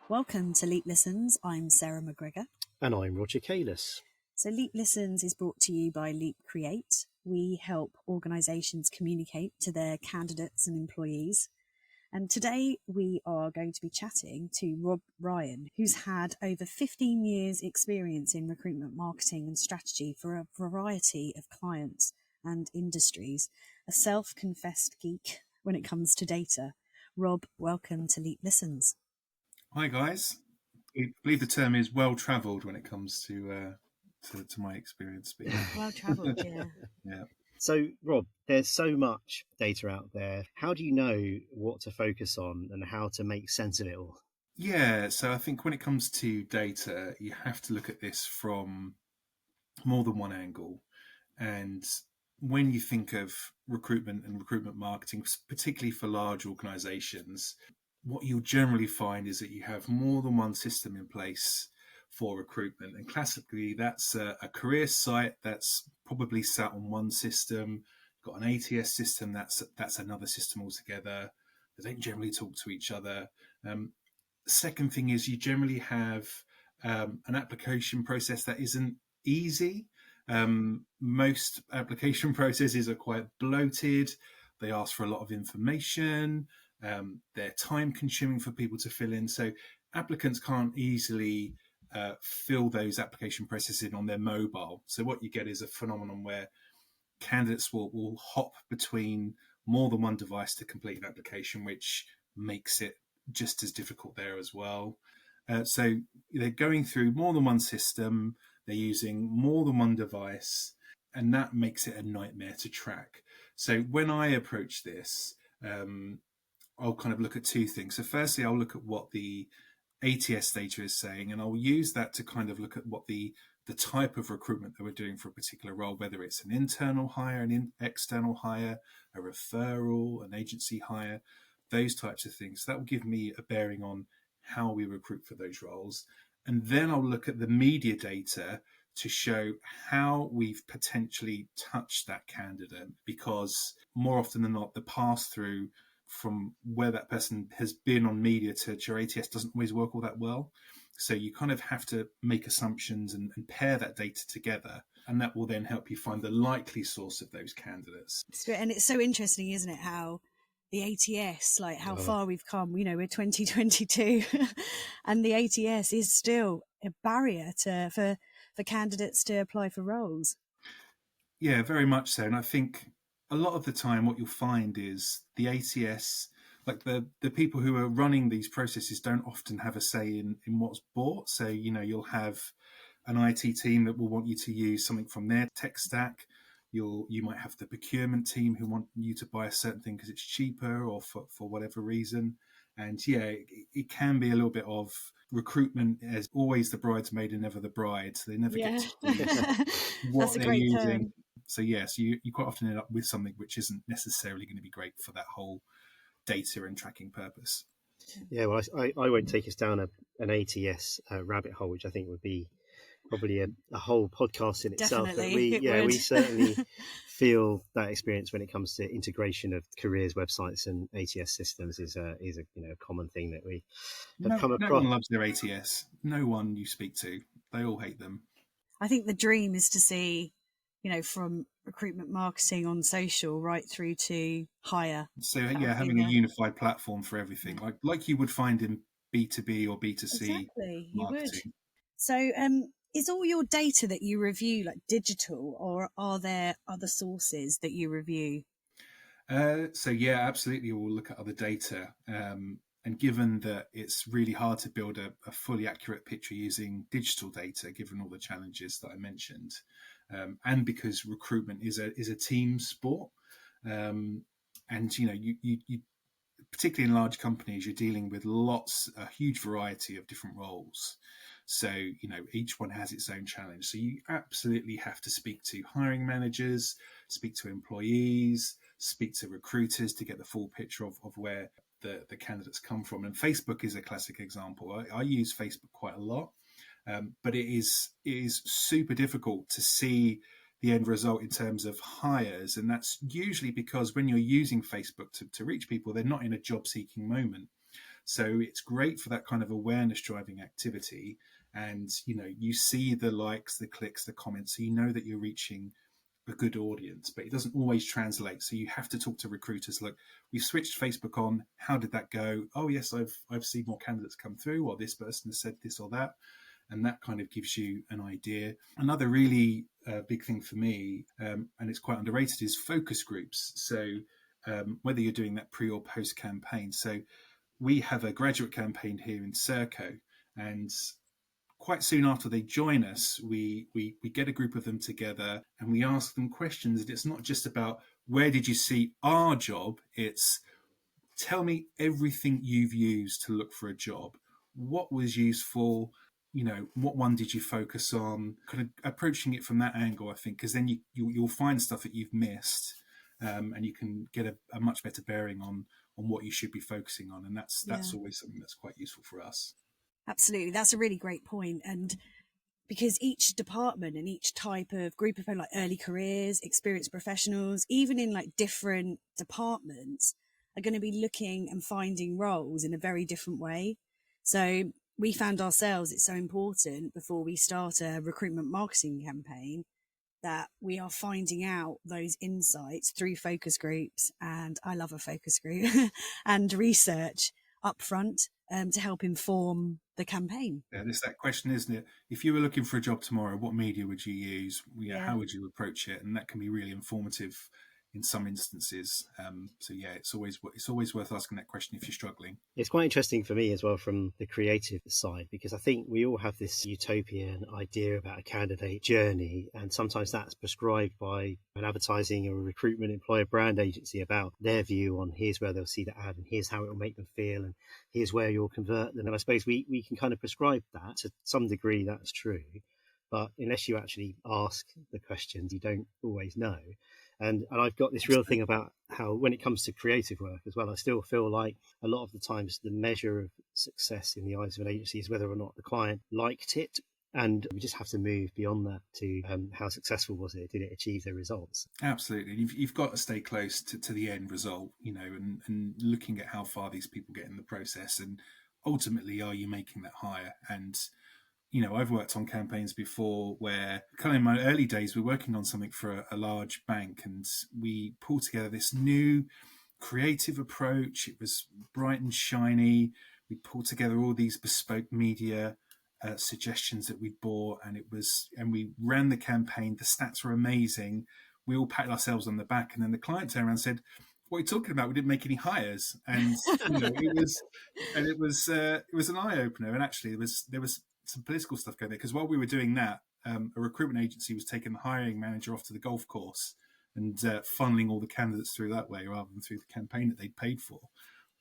Welcome to Leap Listens. I'm Sarah McGregor. And I'm Roger Kalis. So Leap Listens is brought to you by Leap Create. We help organisations communicate to their candidates and employees. And today we are going to be chatting to Rob Ryan, who's had over 15 years experience in recruitment marketing and strategy for a variety of clients and industries, a self-confessed geek when it comes to data. Rob, welcome to Leap Listens. Hi guys. I believe the term is well-travelled when it comes to my experience. But yeah. Well-travelled, yeah. Yeah. So, Rob, there's so much data out there. How do you know what to focus on and how to make sense of it all? Yeah, so I think when it comes to data, you have to look at this from more than one angle. And when you think of recruitment and recruitment marketing, particularly for large organisations, what you'll generally find is that you have more than one system in place for recruitment. And classically, that's a career site that's probably sat on one system, got an ATS system, that's another system altogether. They don't generally talk to each other. The second thing is you generally have an application process that isn't easy. Most application processes are quite bloated. They ask for a lot of information. They're time consuming for people to fill in. So applicants can't easily fill those application processes in on their mobile. So what you get is a phenomenon where candidates will hop between more than one device to complete an application, which makes it just as difficult there as well. So they're going through more than one system, they're using more than one device, and that makes it a nightmare to track. So when I approach this, I'll kind of look at two things. So firstly, I'll look at what the ATS data is saying, and I'll use that to kind of look at what the type of recruitment that we're doing for a particular role, whether it's an internal hire, an external hire, a referral, an agency hire, those types of things. So that will give me a bearing on how we recruit for those roles. And then I'll look at the media data to show how we've potentially touched that candidate, because more often than not, the pass-through from where that person has been on media to your ATS doesn't always work all that well. So you kind of have to make assumptions and pair that data together, and that will then help you find the likely source of those candidates. And it's so interesting, isn't it, how the ATS, like how far we've come, you know, we're 2022 and the ATS is still a barrier for candidates to apply for roles. Yeah, very much so. And I think a lot of the time what you'll find is the ATS, like the people who are running these processes don't often have a say in what's bought. So, you know, you'll have an IT team that will want you to use something from their tech stack. You might have the procurement team who want you to buy a certain thing because it's cheaper or for whatever reason. And yeah, it can be a little bit of recruitment as always the bridesmaid and never the bride. So they never get to choose what they're using. Term. So yes, you quite often end up with something which isn't necessarily going to be great for that whole data and tracking purpose. Yeah, well, I won't take us down an ATS rabbit hole, which I think would be probably a whole podcast in itself. Definitely, but we certainly feel that experience when it comes to integration of careers websites and ATS systems is a common thing that we have come across. No one loves their ATS. No one you speak to, they all hate them. I think the dream is to see, you know, from recruitment marketing on social right through to hire. So yeah, having a unified platform for everything, like you would find in B2B or B2C exactly, marketing. You would. So is all your data that you review like digital, or are there other sources that you review? So yeah, absolutely. We'll look at other data. And given that it's really hard to build a fully accurate picture using digital data, given all the challenges that I mentioned, and because recruitment is a team sport, and you know, you particularly in large companies, you're dealing with a huge variety of different roles. So, you know, each one has its own challenge. So you absolutely have to speak to hiring managers, speak to employees, speak to recruiters to get the full picture of where the candidates come from. And Facebook is a classic example. I use Facebook quite a lot, but it is super difficult to see the end result in terms of hires. And that's usually because when you're using Facebook to reach people, they're not in a job seeking moment. So it's great for that kind of awareness driving activity. And, you see the likes, the clicks, the comments, so you know that you're reaching a good audience, but it doesn't always translate. So you have to talk to recruiters. Look, we've switched Facebook on. How did that go? Oh, yes, I've seen more candidates come through, or this person has said this or that. And that kind of gives you an idea. Another really big thing for me, and it's quite underrated, is focus groups. So whether you're doing that pre or post campaign. So we have a graduate campaign here in Serco, and quite soon after they join us, we get a group of them together and we ask them questions. And it's not just about where did you see our job, it's tell me everything you've used to look for a job. What was useful? What one did you focus on? Kind of approaching it from that angle, I think, because then you'll find stuff that you've missed, and you can get a much better bearing on what you should be focusing on. And that's always something that's quite useful for us. Absolutely. That's a really great point. And because each department and each type of group of people, like early careers, experienced professionals, even in like different departments, are going to be looking and finding roles in a very different way. So we found ourselves, it's so important before we start a recruitment marketing campaign that we are finding out those insights through focus groups. And I love a focus group and research upfront to help inform the campaign. Yeah, there's that question, isn't it? If you were looking for a job tomorrow, what media would you use? How would you approach it? And that can be really informative in some instances. So yeah, it's always worth asking that question if you're struggling. It's quite interesting for me as well from the creative side, because I think we all have this utopian idea about a candidate journey, and sometimes that's prescribed by an advertising or a recruitment employer brand agency about their view on here's where they'll see the ad and here's how it will make them feel and here's where you'll convert them. And I suppose we can kind of prescribe that to some degree. That's true. But unless you actually ask the questions, you don't always know. And I've got this real thing about how when it comes to creative work as well, I still feel like a lot of the times the measure of success in the eyes of an agency is whether or not the client liked it. And we just have to move beyond that to how successful was it? Did it achieve the results? Absolutely. You've got to stay close to the end result, and looking at how far these people get in the process. And ultimately, are you making that hire? And I've worked on campaigns before where, kind of in my early days, we're working on something for a large bank, and we pulled together this new creative approach. It was bright and shiny. We pulled together all these bespoke media suggestions that we bought, and we ran the campaign. The stats were amazing. We all patted ourselves on the back, and then the client turned around and said, "What are you talking about? We didn't make any hires." And it was an eye opener. And actually, there was some political stuff going there, because while we were doing that, a recruitment agency was taking the hiring manager off to the golf course and funneling all the candidates through that way rather than through the campaign that they'd paid for.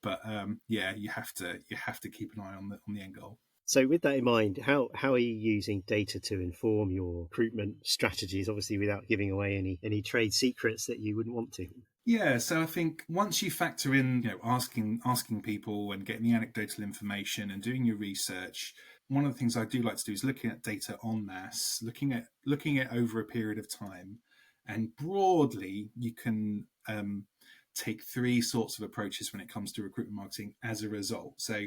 But you have to keep an eye on the end goal. So with that in mind, how are you using data to inform your recruitment strategies, obviously without giving away any trade secrets that you wouldn't want to? Yeah, so I think once you factor in, asking people and getting the anecdotal information and doing your research, one of the things I do like to do is looking at data en masse, looking at over a period of time. And broadly, you can take three sorts of approaches when it comes to recruitment marketing as a result. So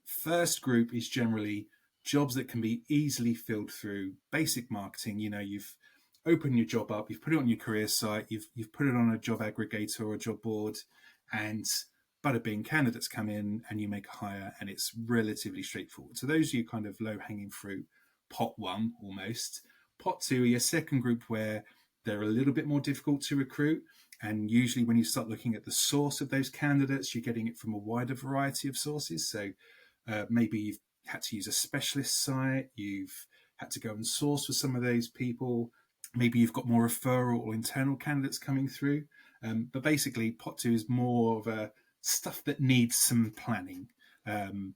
first group is generally jobs that can be easily filled through basic marketing. You've opened your job up, you've put it on your career site, you've put it on a job aggregator or a job board, and bada bing, candidates come in and you make a hire, and it's relatively straightforward. So those are your kind of low-hanging fruit, pot one almost. Pot two are your second group, where they're a little bit more difficult to recruit. And usually when you start looking at the source of those candidates, you're getting it from a wider variety of sources. So maybe you've had to use a specialist site, you've had to go and source for some of those people. Maybe you've got more referral or internal candidates coming through. But basically, pot two is more of a stuff that needs some planning,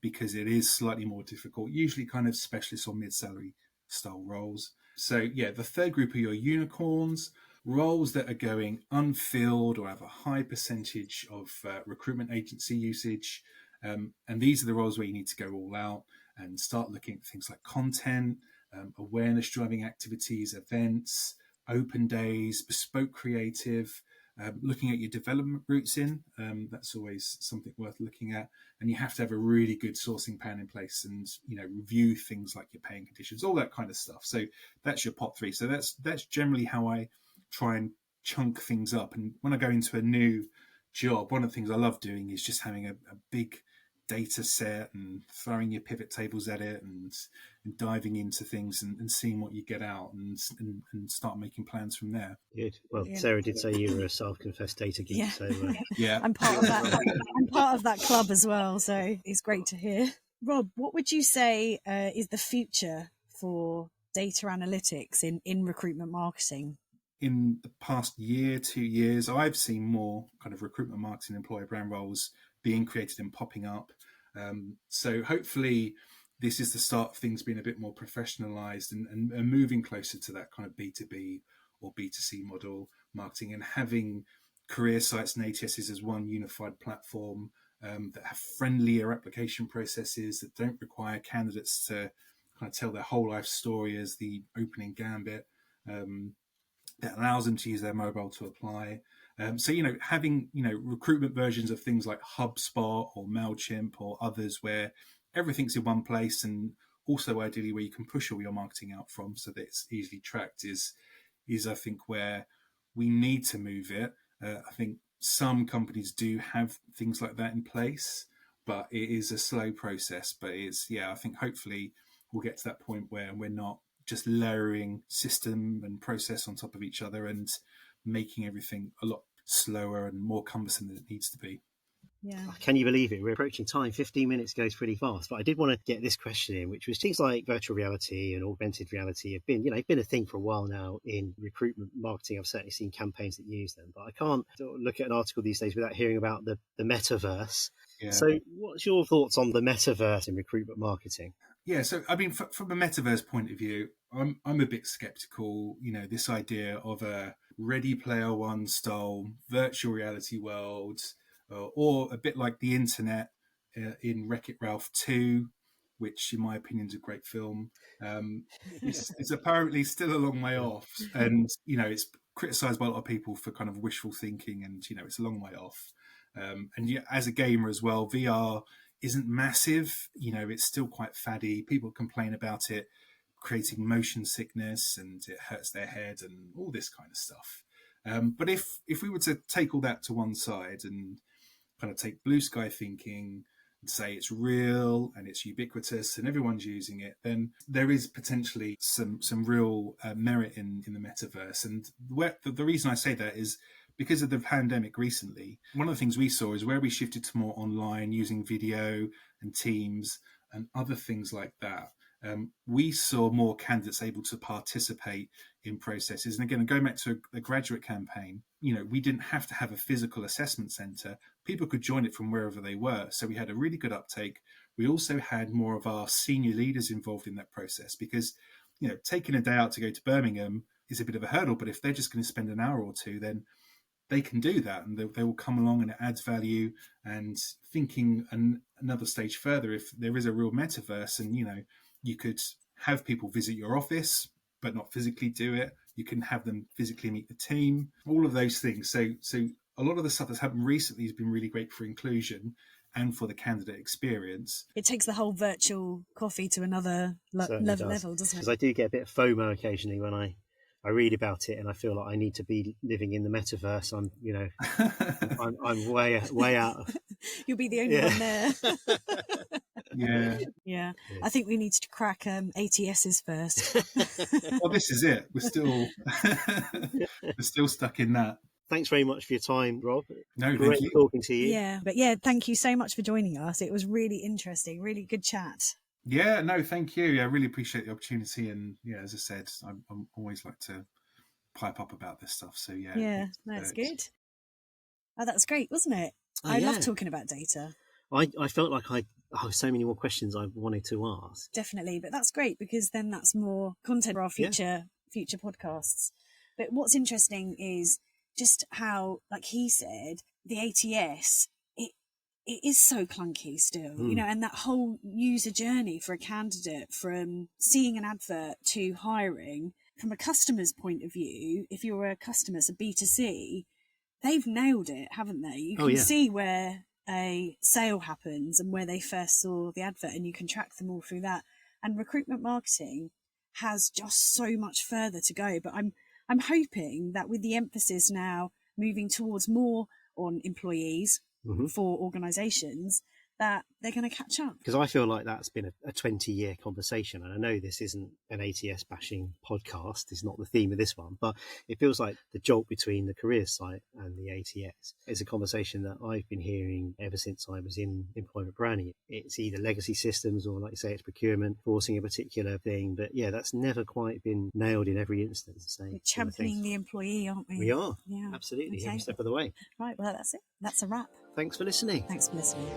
because it is slightly more difficult, usually kind of specialist or mid-salary style roles. So yeah, the third group are your unicorns, roles that are going unfilled or have a high percentage of recruitment agency usage. And these are the roles where you need to go all out and start looking at things like content, awareness driving activities, events, open days, bespoke creative, looking at your development routes that's always something worth looking at. And you have to have a really good sourcing plan in place, and review things like your paying conditions, all that kind of stuff. So that's your pot three. So that's generally how I try and chunk things up. And when I go into a new job, one of the things I love doing is just having a big data set and throwing your pivot tables at it, and diving into things, and seeing what you get out, and start making plans from there. Good. Well, Yeah. Sarah did say you were a self-confessed data geek, Yeah. so Yeah, I'm part of that. I'm part of that club as well, so it's great to hear. Rob, what would you say is the future for data analytics in recruitment marketing? in the past year, 2 years, I've seen more kind of recruitment marketing employer brand roles being created and popping up. So hopefully this is the start of things being a bit more professionalized, and moving closer to that kind of B2B or B2C model marketing, and having career sites and ATSs as one unified platform, that have friendlier application processes, that don't require candidates to kind of tell their whole life story as the opening gambit. That allows them to use their mobile to apply. So, having, recruitment versions of things like HubSpot or MailChimp or others, where everything's in one place, and also ideally where you can push all your marketing out from so that it's easily tracked, is I think where we need to move it. I think some companies do have things like that in place, but it is a slow process. But I think hopefully we'll get to that point where we're not just layering system and process on top of each other and making everything a lot slower and more cumbersome than it needs to be. Yeah. Can you believe it? We're approaching time. 15 minutes goes pretty fast. But I did want to get this question in, which was things like virtual reality and augmented reality have been a thing for a while now in recruitment marketing. I've certainly seen campaigns that use them, but I can't look at an article these days without hearing about the metaverse. Yeah. So what's your thoughts on the metaverse in recruitment marketing? Yeah, so I mean, from a metaverse point of view, I'm a bit skeptical. This idea of a Ready Player One style virtual reality world, or a bit like the internet in Wreck-It Ralph 2, which in my opinion is a great film. It's apparently still a long way off, and it's criticised by a lot of people for kind of wishful thinking, and it's a long way off. And as a gamer as well, VR isn't massive. It's still quite faddy. People complain about it creating motion sickness, and it hurts their head and all this kind of stuff. But if we were to take all that to one side and kind of take blue sky thinking and say it's real and it's ubiquitous and everyone's using it, then there is potentially some real merit in the metaverse. And the reason I say that is because of the pandemic recently. One of the things we saw is where we shifted to more online, using video and Teams and other things like that. We saw more candidates able to participate in processes. And again, going back to a graduate campaign, we didn't have to have a physical assessment centre. People could join it from wherever they were. So we had a really good uptake. We also had more of our senior leaders involved in that process, because, taking a day out to go to Birmingham is a bit of a hurdle. But if they're just going to spend an hour or two, then they can do that, and they will come along, and it adds value. And thinking another stage further, if there is a real metaverse, and you could have people visit your office but not physically do it, you can have them physically meet the team, all of those things. So a lot of the stuff that's happened recently has been really great for inclusion and for the candidate experience. It takes the whole virtual coffee to another level, doesn't it? Because I do get a bit of FOMO occasionally when I read about it, and I feel like I need to be living in the metaverse. I'm way out. You'll be the only one there. Yeah. I think we need to crack ATSs first. Well, this is it. We're still stuck in that. Thanks very much for your time, Rob. No, great thank you. talking to you. Yeah, thank you so much for joining us. It was really interesting, really good chat. Yeah, no, thank you. I really appreciate the opportunity, and as I said, I'm always like to pipe up about this stuff. So that's good. Oh, that's great, wasn't it? I love talking about data. I felt like I have so many more questions I wanted to ask. Definitely, but that's great, because then that's more content for our future podcasts. But what's interesting is just how, like he said, the ATS, it is so clunky still, and that whole user journey for a candidate from seeing an advert to hiring, from a customer's point of view, if you're a customer, so B2C, they've nailed it, haven't they? You can see where a sale happens and where they first saw the advert, and you can track them all through that. And recruitment marketing has just so much further to go. But I'm hoping that with the emphasis now moving towards more on employees for organisations, that they're going to catch up. Because I feel like that's been a 20-year conversation. And I know this isn't an ATS bashing podcast. It's not the theme of this one. But it feels like the jolt between the careers site and the ATS is a conversation that I've been hearing ever since I was in employment branding. It's either legacy systems or, like you say, it's procurement forcing a particular thing. But yeah, that's never quite been nailed in every instance. We're championing the employee, aren't we? We are. Yeah. Absolutely. Okay. Every step of the way. Right. Well, that's it. That's a wrap. Thanks for listening. Thanks for listening.